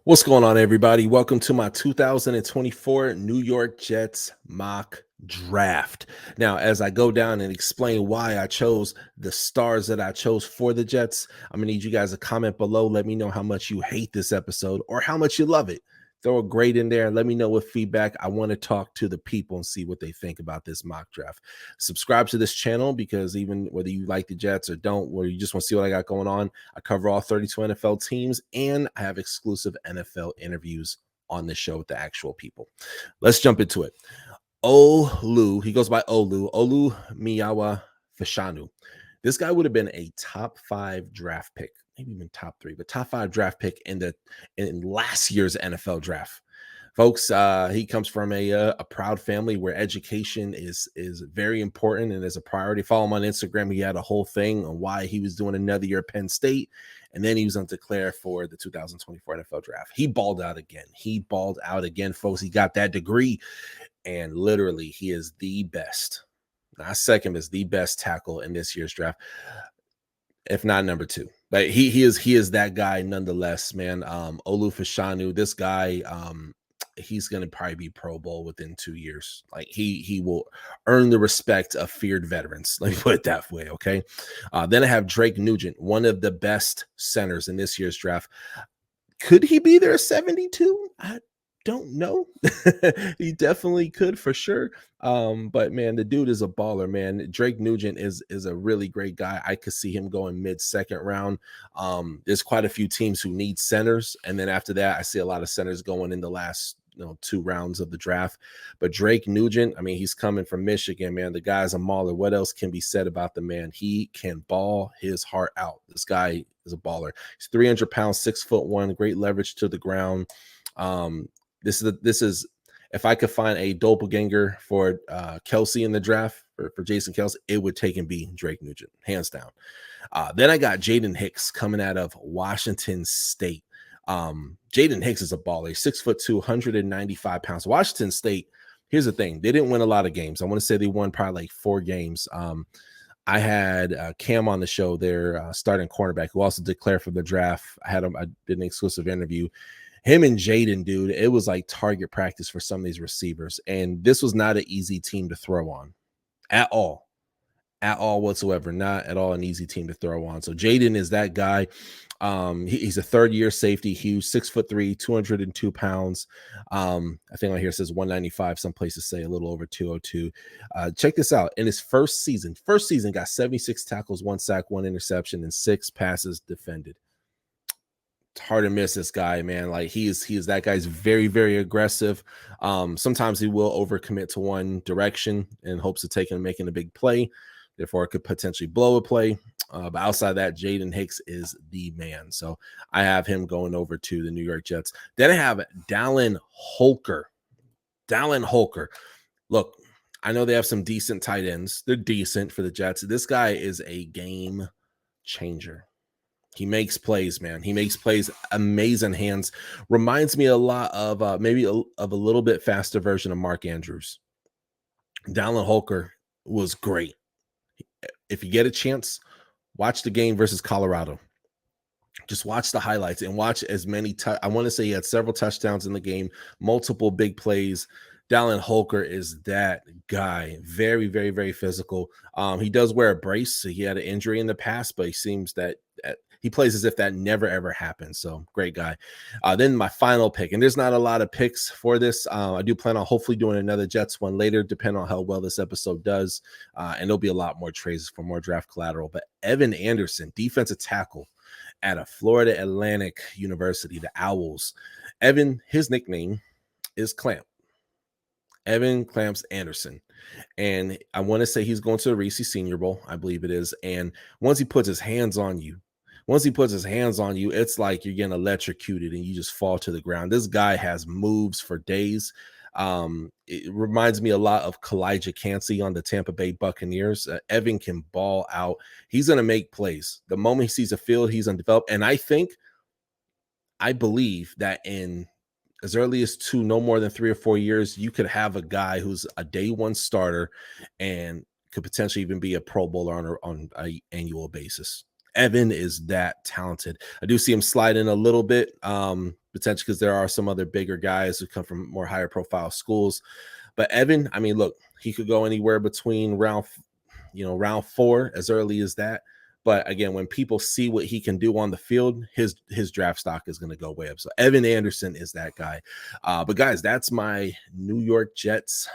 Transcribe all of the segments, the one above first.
What's going on, everybody? Welcome to my 2024 New York Jets mock draft. Now, as I go down and explain why I chose the stars that I chose for the Jets, I'm gonna need you guys to comment below. Let me know how much you hate this episode or how much you love it. Throw a grade in there and let me know with feedback. I want to talk to the people and see what they think about this mock draft. Subscribe to this channel because even whether you like the Jets or don't, or you just want to see what I got going on, I cover all 32 NFL teams and I have exclusive NFL interviews on the show with the actual people. Let's jump into it. Olu, he goes by Olu Miyawa Fashanu. This guy would have been a top 5 draft pick, maybe even top 3, but top 5 draft pick in last year's NFL draft. Folks, he comes from a proud family where education is very important and is a priority. Follow him on Instagram. He had a whole thing on why he was doing another year at Penn State, and then he was on declare for the 2024 NFL draft. He balled out again. Folks. He got that degree, and literally, he is the best. Not second, is the best tackle in this year's draft, if not number 2. But he is that guy nonetheless, man. Olu Fashanu, this guy, he's going to probably be Pro Bowl within 2 years. Like he will earn the respect of feared veterans. Let me put it that way. Okay. Then I have Drake Nugent, one of the best centers in this year's draft. Could he be there 72? I don't know. He definitely could for sure. But man, the dude is a baller, man. Drake Nugent is a really great guy. I could see him going mid-second round. There's quite a few teams who need centers, and then after that, I see a lot of centers going in the last 2 rounds of the draft. But Drake Nugent, I mean, he's coming from Michigan, man. The guy's a mauler. What else can be said about the man? He can ball his heart out. This guy is a baller. He's 300 pounds, 6'1", great leverage to the ground. This is if I could find a doppelganger for Kelsey in the draft for Jason Kelsey, it would take and be Drake Nugent, hands down. Then I got Jaden Hicks coming out of Washington State. Jaden Hicks is a baller. 6'2", 195 pounds. Washington State, here's the thing. They didn't win a lot of games. I want to say they won probably like 4 games. I had Cam on the show there, starting cornerback, who also declared for the draft. I did an exclusive interview. Him and Jaden, dude, it was like target practice for some of these receivers. And this was not an easy team to throw on at all whatsoever. Not at all an easy team to throw on. So Jaden is that guy. He's a 3rd-year safety, huge, 6'3", 202 pounds. I think on here it says 195. Some places say a little over 202. Check this out. In his first season, got 76 tackles, 1 sack, 1 interception, and 6 passes defended. It's hard to miss this guy, man. Like he is that guy's very, very aggressive. Sometimes he will overcommit to one direction in hopes of making a big play. Therefore, it could potentially blow a play. But outside of that, Jaden Hicks is the man. So I have him going over to the New York Jets. Then I have Dallin Holker. Look, I know they have some decent tight ends. They're decent for the Jets. This guy is a game changer. He makes plays, man. He makes plays, amazing hands. Reminds me a lot of maybe of a little bit faster version of Mark Andrews. Dallin Holker was great. If you get a chance, watch the game versus Colorado. Just watch the highlights and watch as many. I want to say he had several touchdowns in the game, multiple big plays. Dallin Holker is that guy. Very, very, very physical. He does wear a brace. So he had an injury in the past, but he seems that he plays as if that never, ever happened. So great guy. Then my final pick, and there's not a lot of picks for this. I do plan on hopefully doing another Jets one later, depending on how well this episode does. And there'll be a lot more trades for more draft collateral. But Evan Anderson, defensive tackle at a Florida Atlantic University, the Owls. Evan, his nickname is Clamp. Evan Clamps Anderson. And I want to say he's going to the Reese Senior Bowl, I believe it is. And once he puts his hands on you, it's like you're getting electrocuted and you just fall to the ground. This guy has moves for days. It reminds me a lot of Kalijah Cansey on the Tampa Bay Buccaneers. Evan can ball out. He's going to make plays. The moment he sees a field, he's undeveloped. And I believe that in as early as no more than 3 or 4 years, you could have a guy who's a day 1 starter and could potentially even be a Pro Bowler on an annual basis. Evan is that talented. I do see him slide in a little bit. potentially because there are some other bigger guys who come from more higher profile schools. But Evan, I mean, look, he could go anywhere between round 4 as early as that. But again, when people see what he can do on the field, his draft stock is going to go way up. So Evan Anderson is that guy. But guys, that's my New York Jets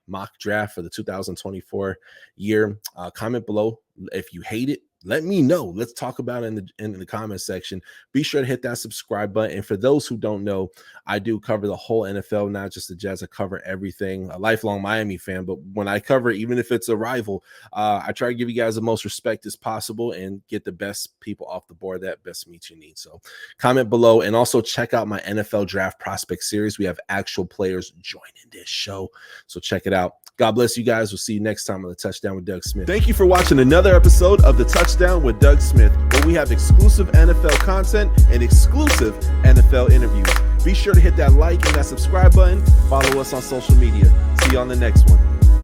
mock draft for the 2024 year. Comment below if you hate it. Let me know. Let's talk about it in the comment section. Be sure to hit that subscribe button. And for those who don't know, I do cover the whole NFL, not just the Jets. I cover everything. A lifelong Miami fan, but when I cover, even if it's a rival, I try to give you guys the most respect as possible and get the best people off the board that best meets your needs. So comment below and also check out my NFL Draft Prospect Series. We have actual players joining this show, so check it out. God bless you guys. We'll see you next time on the Touchdown with Doug Smith. Thank you for watching another episode of the Touchdown with Doug Smith, where we have exclusive NFL content and exclusive NFL interviews. Be sure to hit that like and that subscribe button. Follow us on social media. See you on the next one.